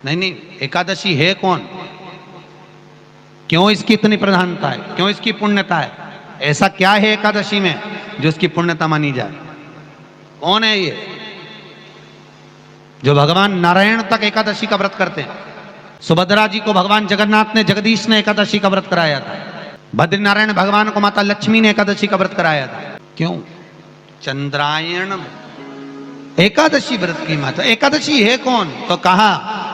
नहीं नहीं, एकादशी है कौन, क्यों इसकी इतनी प्रधानता है, क्यों इसकी पुण्यता है, ऐसा क्या है एकादशी में जो इसकी पुण्यता मानी जाए? कौन है ये जो भगवान नारायण तक एकादशी का व्रत करते हैं? सुभद्रा जी को भगवान जगन्नाथ ने, जगदीश ने एकादशी का व्रत कराया था। बद्रीनारायण भगवान को माता लक्ष्मी ने एकादशी का व्रत कराया था। क्यों? चंद्रायण एकादशी व्रत की माता। एकादशी है कौन? तो कहा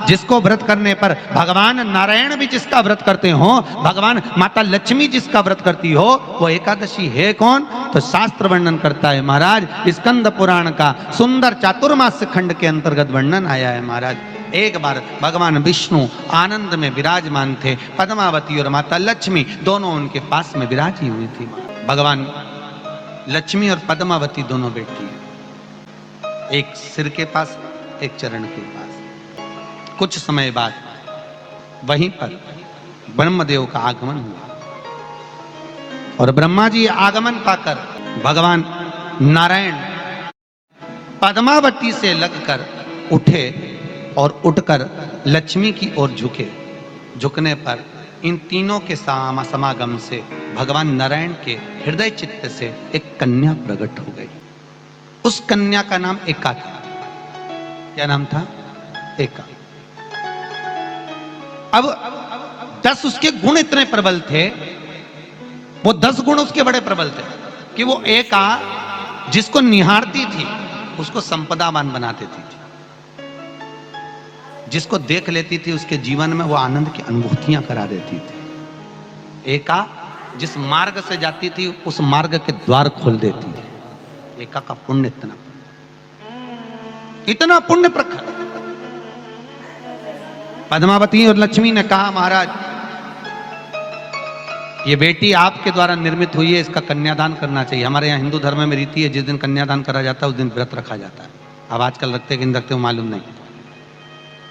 जिसको व्रत करने पर भगवान नारायण भी जिसका व्रत करते हो, भगवान माता लक्ष्मी जिसका व्रत करती हो, वो एकादशी है कौन? तो शास्त्र वर्णन करता है महाराज, स्कंद पुराण का सुंदर चातुर्मास्य खंड के अंतर्गत वर्णन आया है महाराज। एक बार भगवान विष्णु आनंद में विराजमान थे, पद्मावती और माता लक्ष्मी दोनों उनके पास में विराजी हुई थी। भगवान लक्ष्मी और पद्मावती दोनों बैठी, एक सिर के पास, एक चरण के पास। कुछ समय बाद वहीं पर ब्रह्मदेव का आगमन हुआ और ब्रह्मा जी आगमन पाकर भगवान नारायण पद्मावती से लगकर उठे और उठकर लक्ष्मी की ओर झुके। झुकने पर इन तीनों के समागम से भगवान नारायण के हृदय चित्त से एक कन्या प्रकट हो गई। उस कन्या का नाम एका था। क्या नाम था? एका। अब 10 उसके गुण इतने प्रबल थे, वो 10 गुण उसके बड़े प्रबल थे कि वो एका जिसको निहारती थी उसको संपदावान बना देती थी, जिसको देख लेती थी उसके जीवन में वो आनंद की अनुभूतियां करा देती थी। एका जिस मार्ग से जाती थी उस मार्ग के द्वार खोल देती थी। एका का पुण्य इतना पुण्य प्रखर। पद्मावती और लक्ष्मी ने कहा महाराज ये बेटी आपके द्वारा निर्मित हुई है, इसका कन्यादान करना चाहिए। हमारे यहाँ हिंदू धर्म में रीति है, जिस दिन कन्यादान करा जाता है उस दिन व्रत रखा जाता है। अब आजकल रखते कि नहीं रखते मालूम नहीं,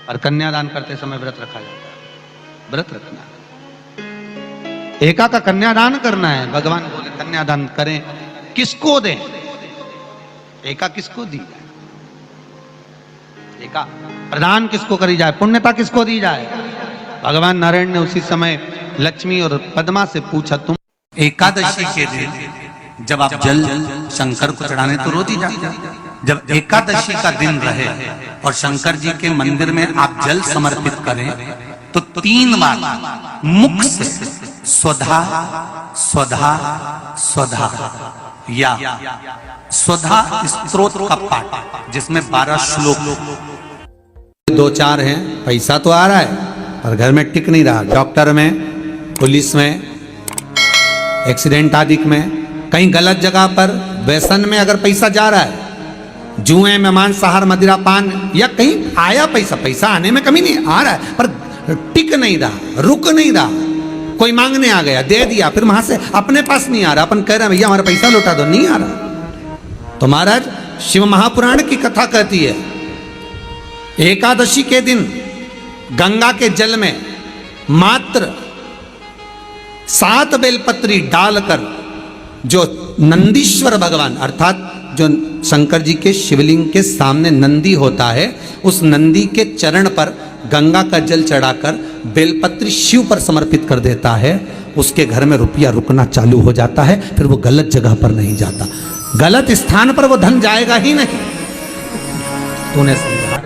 और कन्यादान करते समय व्रत रखा जाता है। व्रत रखना, एका का कन्यादान करना है। भगवान बोले कन्यादान करें, किसको दें? एका किसको दी जाए? एका प्रदान किसको करी जाए? पुण्यता किसको दी जाए? भगवान नारायण ने उसी समय लक्ष्मी और पद्मा से पूछा, तुम एकादशी के दिन जब आप जल शंकर को चढ़ाने तो रोज ही जाते, जब एकादशी का दिन रहे और शंकर जी के मंदिर में आप जल समर्पित करें तो 3 बार मुख से स्वधा स्वधा स्वधा या स्वधा स्तोत्र का पाठ, जिसमें 12 श्लोक 2-4 हैं। पैसा तो आ रहा है पर घर में टिक नहीं रहा। डॉक्टर में, पुलिस में, एक्सीडेंट आदि में, कहीं गलत जगह पर व्यसन में अगर पैसा जा रहा है, जुए में, मांसाहार, मदिरा पान, या कहीं आया पैसा, पैसा आने में कमी नहीं, आ रहा है पर टिक नहीं रहा, रुक नहीं रहा। कोई मांगने आ गया, दे दिया, फिर वहां से अपने पास नहीं आ रहा, अपन कह रहे हैं भैया हमारा पैसा लौटा दो, नहीं आ रहा। तो महाराज शिव महापुराण की कथा कहती है एकादशी के दिन गंगा के जल में मात्र 7 बेलपत्री डालकर जो नंदीश्वर भगवान अर्थात जो शंकर जी के शिवलिंग के सामने नंदी होता है, उस नंदी के चरण पर गंगा का जल चढ़ाकर बेलपत्री शिव पर समर्पित कर देता है, उसके घर में रुपया रुकना चालू हो जाता है। फिर वो गलत जगह पर नहीं जाता, गलत स्थान पर वो धन जाएगा ही नहीं। तूने समझा,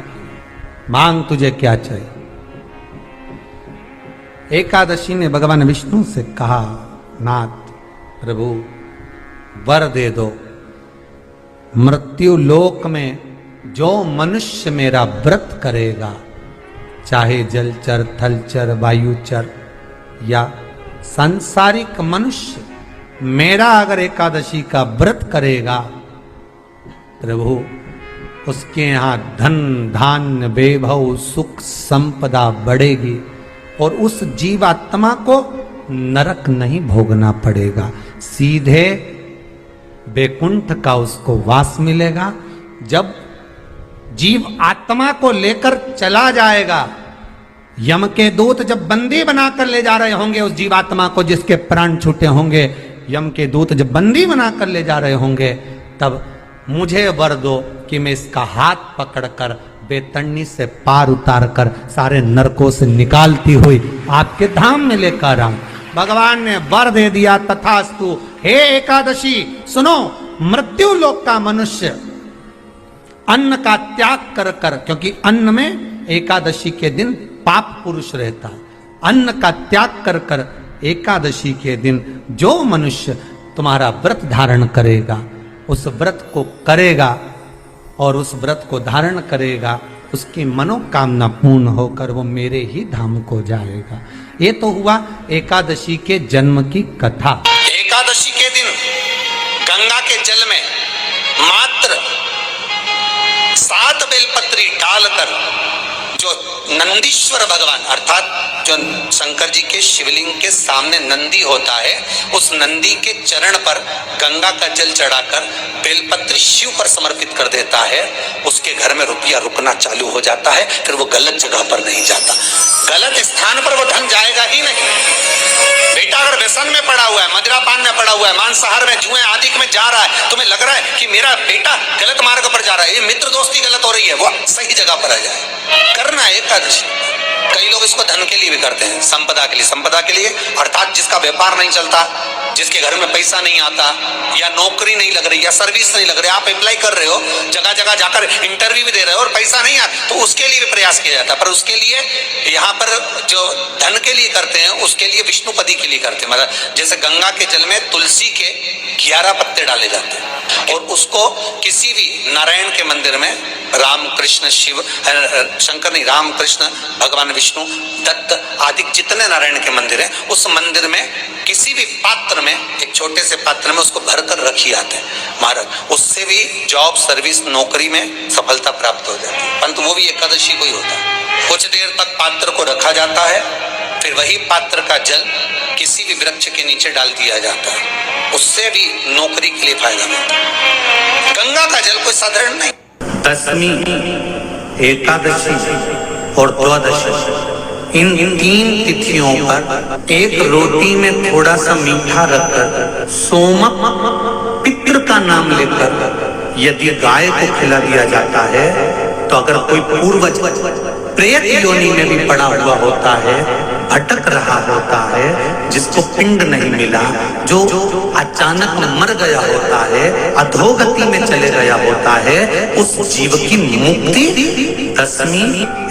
मांग तुझे क्या चाहिए। एकादशी ने भगवान विष्णु से कहा, नाथ प्रभु वर दे दो, मृत्यु लोक में जो मनुष्य मेरा व्रत करेगा, चाहे जलचर, थलचर, वायुचर या सांसारिक मनुष्य, मेरा अगर एकादशी का व्रत करेगा, प्रभु उसके यहाँ धन धान्य वैभव सुख संपदा बढ़ेगी और उस जीवात्मा को नरक नहीं भोगना पड़ेगा, सीधे वैकुंठ का उसको वास मिलेगा। जब जीव आत्मा को लेकर चला जाएगा, यम के दूत जब बंदी बनाकर ले जा रहे होंगे उस जीवात्मा को जिसके प्राण छूटे होंगे, यम के दूत जब बंदी बनाकर ले जा रहे होंगे, तब मुझे वर दो कि मैं इसका हाथ पकड़कर बेतरनी से पार उतार कर सारे नरकों से निकालती हुई आपके धाम में लेकर आऊं। भगवान ने वर दे दिया, तथास्तु। हे एकादशी सुनो, मृत्यु लोक का मनुष्य अन्न का त्याग कर कर, क्योंकि अन्न में एकादशी के दिन पाप पुरुष रहता है, अन्न का त्याग कर कर एकादशी के दिन जो मनुष्य तुम्हारा व्रत धारण करेगा, उस व्रत को करेगा और उस व्रत को धारण करेगा, उसकी मनोकामना पूर्ण होकर वो मेरे ही धाम को जाएगा। ये तो हुआ एकादशी के जन्म की कथा। एकादशी के दिन गंगा के जल में मात्र 7 बेलपत्री डालकर जो नंदीश्वर भगवान अर्थात जो शंकर जी के शिवलिंग के सामने नंदी होता है, उस नंदी के चरण पर गंगा का जल चढ़ाकर बेलपत्री शिव पर समर्पित कर देता है, उसके घर में रुपया रुकना चालू हो जाता है। फिर वो गलत जगह पर नहीं जाता, गलत स्थान पर वो धन जाएगा ही नहीं। बेटा अगर व्यसन में पड़ा हुआ है, मदिरा पान में पड़ा हुआ है, मांसाहार में, जुए आदि में जा रहा है, तुम्हें लग रहा है कि मेरा बेटा गलत मार्ग पर जा रहा है, ये मित्र दोस्ती गलत हो रही है, वो सही जगह पर आ जाए। करना है एकादशी। कई लोग इसको धन के लिए भी करते हैं, संपदा के लिए। संपदा के लिए अर्थात जिसका व्यापार नहीं चलता, जिसके घर में पैसा नहीं आता, या नौकरी नहीं लग रही, या सर्विस नहीं लग रही, आप अप्लाई कर रहे हो, जगह जगह जाकर इंटरव्यू भी दे रहे हो और पैसा नहीं आता, तो उसके लिए भी प्रयास किया जाता है। पर उसके लिए यहाँ पर जो धन के लिए करते हैं, उसके लिए विष्णुपदी के लिए करते हैं। मतलब जैसे गंगा के जल में तुलसी के 11 पत्ते डाले जाते हैं और उसको किसी भी नारायण के मंदिर में, राम कृष्ण शिव शंकर नहीं, राम कृष्ण भगवान विष्णु दत्त आदि जितने नारायण के मंदिर हैं, उस मंदिर में किसी भी पात्र में, एक छोटे से पात्र में उसको भरकर रखी आते हैं महाराज। उससे भी जॉब सर्विस नौकरी में सफलता प्राप्त हो जाती है, परंतु वो भी एकादशी को ही होता है। कुछ देर तक पात्र को रखा जाता है, फिर वही पात्र का जल किसी भी वृक्ष के नीचे डाल दिया जाता है, उससे भी नौकरी के लिए फायदा मिलता है। गंगा का जल कोई साधारण नहीं। दशमी, एकादशी और द्वादशी, इन 3 तिथियों पर एक रोटी में थोड़ा सा मीठा रखकर सोमक पितृ का नाम लेकर यदि गाय को खिला दिया जाता है, तो अगर कोई पूर्वज प्रेत योनि में भी पड़ा हुआ होता है, भटक रहा होता है, जिसको पिंड नहीं मिला, जो अचानक मर गया होता है, अधोगति में चले गया होता है, उस जीव की मुक्ति दशमी,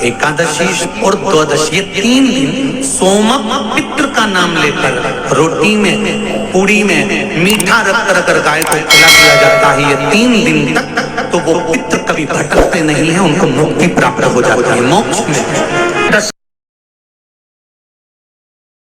एकादशी और द्वादशी, 3 दिन सोमक पितृ का नाम लेकर रोटी में, पूड़ी में मीठा रखकर अगर गाय को खिला दिया जाता है ये 3 दिन तक, तो वो पितृ कभी भटकते नहीं है, उनको मुक्ति प्राप्त हो जाती है, मोक्ष में।